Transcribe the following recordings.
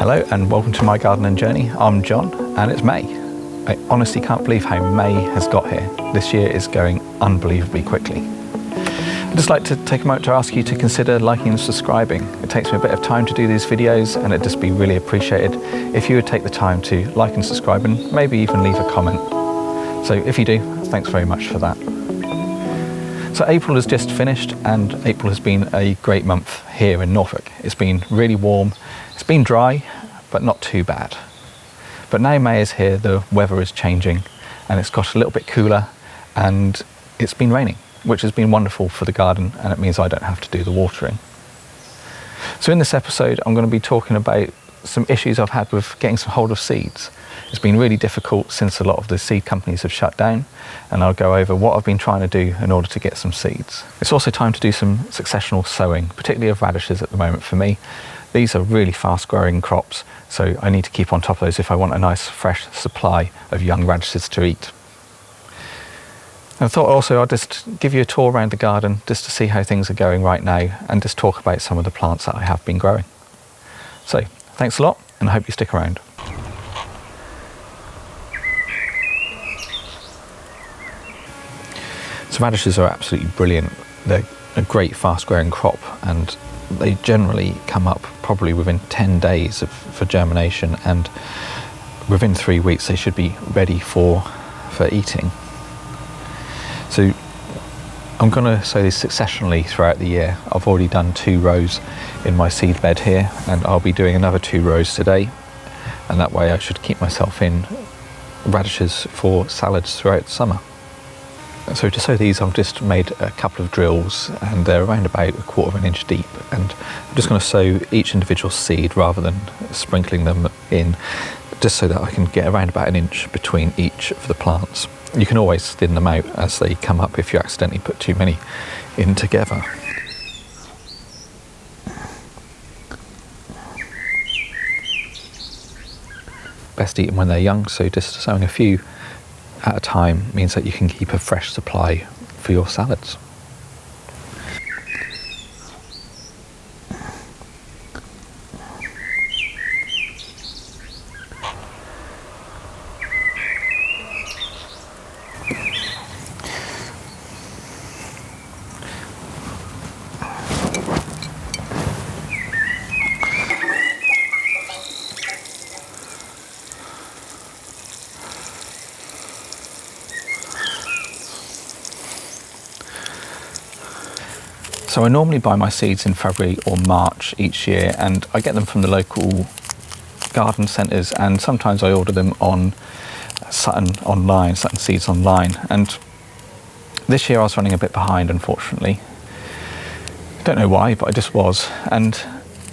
Hello and welcome to my gardening journey. I'm John and it's May. I honestly can't believe how May has got here. This year is going unbelievably quickly. I'd just like to take a moment to ask you to consider liking and subscribing. It takes me a bit of time to do these videos and it'd just be really appreciated if you would take the time to like and subscribe and maybe even leave a comment. So if you do, thanks very much for that. So April has just finished and April has been a great month here in Norfolk. It's been really warm, it's been dry, but not too bad. But now May is here, the weather is changing and it's got a little bit cooler and it's been raining, which has been wonderful for the garden and it means I don't have to do the watering. So in this episode, I'm going to be talking about some issues I've had with getting some hold of seeds. It's been really difficult since a lot of the seed companies have shut down, and I'll go over what I've been trying to do in order to get some seeds. It's also time to do some successional sowing, particularly of radishes at the moment for me. These are really fast growing crops, so I need to keep on top of those if I want a nice fresh supply of young radishes to eat. And I thought also I'd just give you a tour around the garden just to see how things are going right now and just talk about some of the plants that I have been growing. So thanks a lot and I hope you stick around. So radishes are absolutely brilliant. They're a great fast growing crop and they generally come up probably within 10 days for germination, and within 3 weeks they should be ready for eating. So I'm going to sow these successionally throughout the year. I've already done 2 rows in my seed bed here and I'll be doing another 2 rows today, and that way I should keep myself in radishes for salads throughout the summer. So to sow these, I've just made a couple of drills and they're around about 1/4 of an inch deep, and I'm just going to sow each individual seed rather than sprinkling them in, just so that I can get around about 1 inch between each of the plants. You can always thin them out as they come up if you accidentally put too many in together. Best eaten when they're young, so just sowing a few at a time means that you can keep a fresh supply for your salads. So I normally buy my seeds in February or March each year, and I get them from the local garden centres, and sometimes I order them on Sutton Seeds online. And this year I was running a bit behind, unfortunately. I don't know why, but I just was. And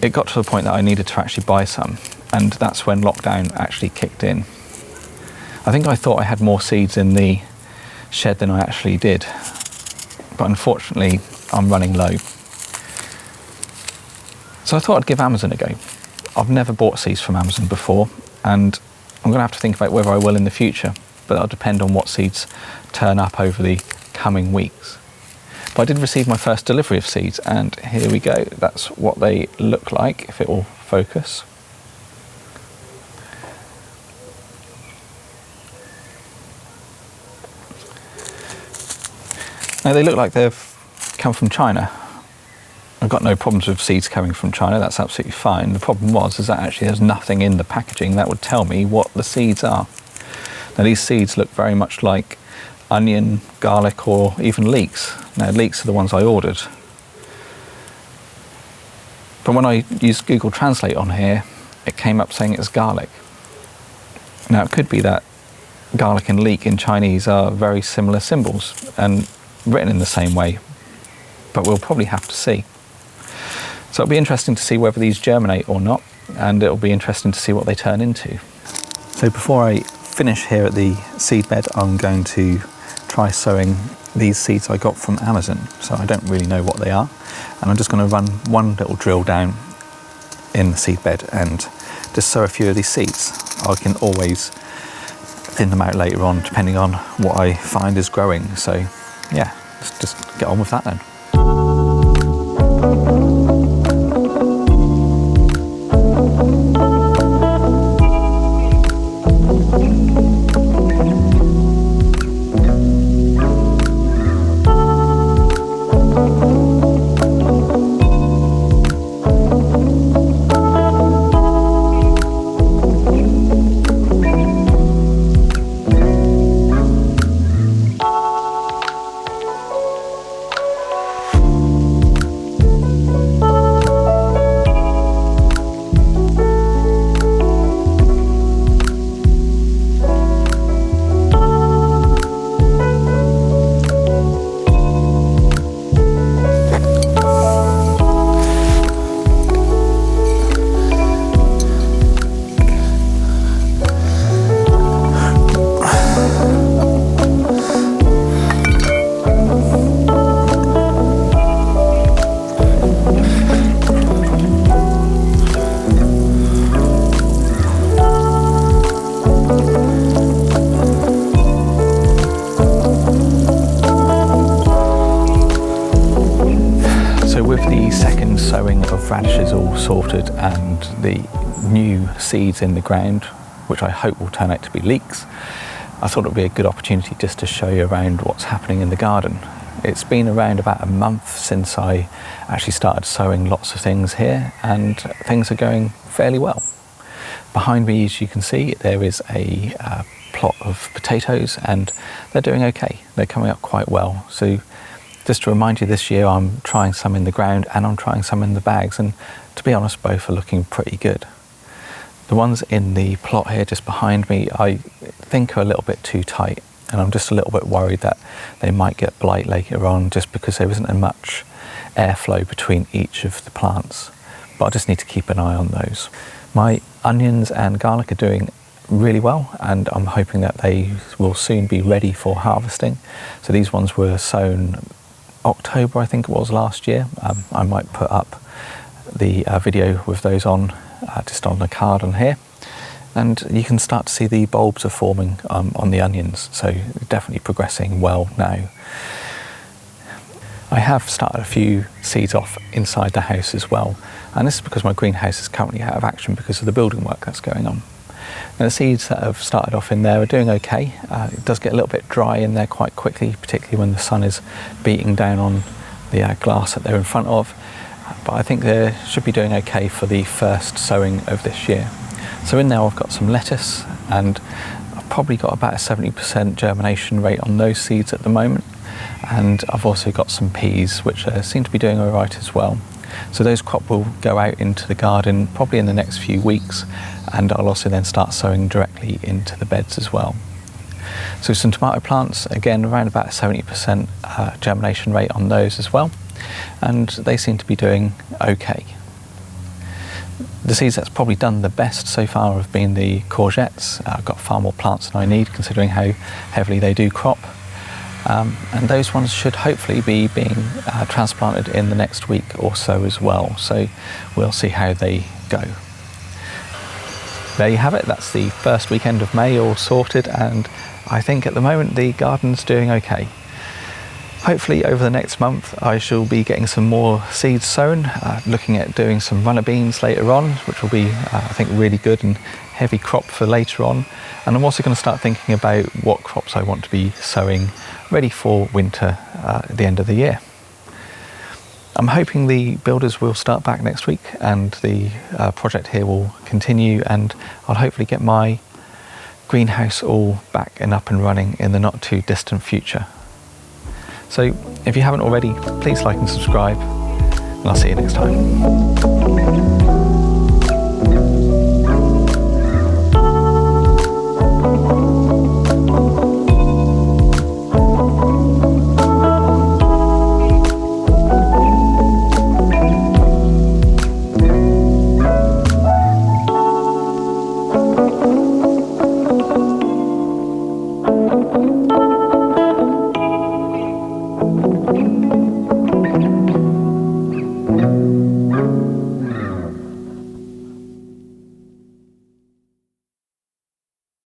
it got to the point that I needed to actually buy some, and that's when lockdown actually kicked in. I think I thought I had more seeds in the shed than I actually did, but unfortunately I'm running low. So I thought I'd give Amazon a go. I've never bought seeds from Amazon before, and I'm going to have to think about whether I will in the future, but that'll depend on what seeds turn up over the coming weeks. But I did receive my first delivery of seeds, and here we go. That's what they look like, if it will focus. Now they look like they've come from China. I've got no problems with seeds coming from China, that's absolutely fine. The problem is that actually there's nothing in the packaging that would tell me what the seeds are. Now these seeds look very much like onion, garlic, or even leeks. Now leeks are the ones I ordered. But when I used Google Translate on here, it came up saying it's garlic. Now it could be that garlic and leek in Chinese are very similar symbols and written in the same way, but we'll probably have to see. So it'll be interesting to see whether these germinate or not, and it'll be interesting to see what they turn into. So before I finish here at the seed bed, I'm going to try sowing these seeds I got from Amazon. So I don't really know what they are, and I'm just going to run one little drill down in the seed bed and just sow a few of these seeds. I can always thin them out later on depending on what I find is growing. So yeah, let's just get on with that then. sorted and the new seeds in the ground, which I hope will turn out to be leeks, I thought it would be a good opportunity just to show you around what's happening in the garden. It's been around about a month since I actually started sowing lots of things here, and things are going fairly well. Behind me, as you can see, there is a plot of potatoes, and they're doing okay. They're coming up quite well. So just to remind you, this year I'm trying some in the ground and I'm trying some in the bags, and to be honest, both are looking pretty good. The ones in the plot here just behind me, I think are a little bit too tight, and I'm just a little bit worried that they might get blight later on just because there isn't much airflow between each of the plants. But I just need to keep an eye on those. My onions and garlic are doing really well, and I'm hoping that they will soon be ready for harvesting. So these ones were sown October, I think it was, last year. I might put up the video with those on just on the card on here, and you can start to see the bulbs are forming on the onions, so definitely progressing well now. I have started a few seeds off inside the house as well, and this is because my greenhouse is currently out of action because of the building work that's going on. Now, the seeds that have started off in there are doing okay. It does get a little bit dry in there quite quickly, particularly when the sun is beating down on the glass that they're in front of, but I think they should be doing okay for the first sowing of this year. So in there I've got some lettuce, and I've probably got about a 70% germination rate on those seeds at the moment, and I've also got some peas which seem to be doing all right as well. So those crop will go out into the garden probably in the next few weeks, and I'll also then start sowing directly into the beds as well. So some tomato plants, again around about a 70% germination rate on those as well, and they seem to be doing okay. The seeds that's probably done the best so far have been the courgettes. I've got far more plants than I need considering how heavily they do crop. And those ones should hopefully be being transplanted in the next week or so as well. So we'll see how they go. There you have it. That's the first weekend of May all sorted, and I think at the moment the garden's doing okay. Hopefully over the next month I shall be getting some more seeds sown, looking at doing some runner beans later on, which will be I think really good and heavy crop for later on. And I'm also going to start thinking about what crops I want to be sowing ready for winter at the end of the year. I'm hoping the builders will start back next week, and the project here will continue, and I'll hopefully get my greenhouse all back and up and running in the not too distant future. So if you haven't already, please like and subscribe, and I'll see you next time.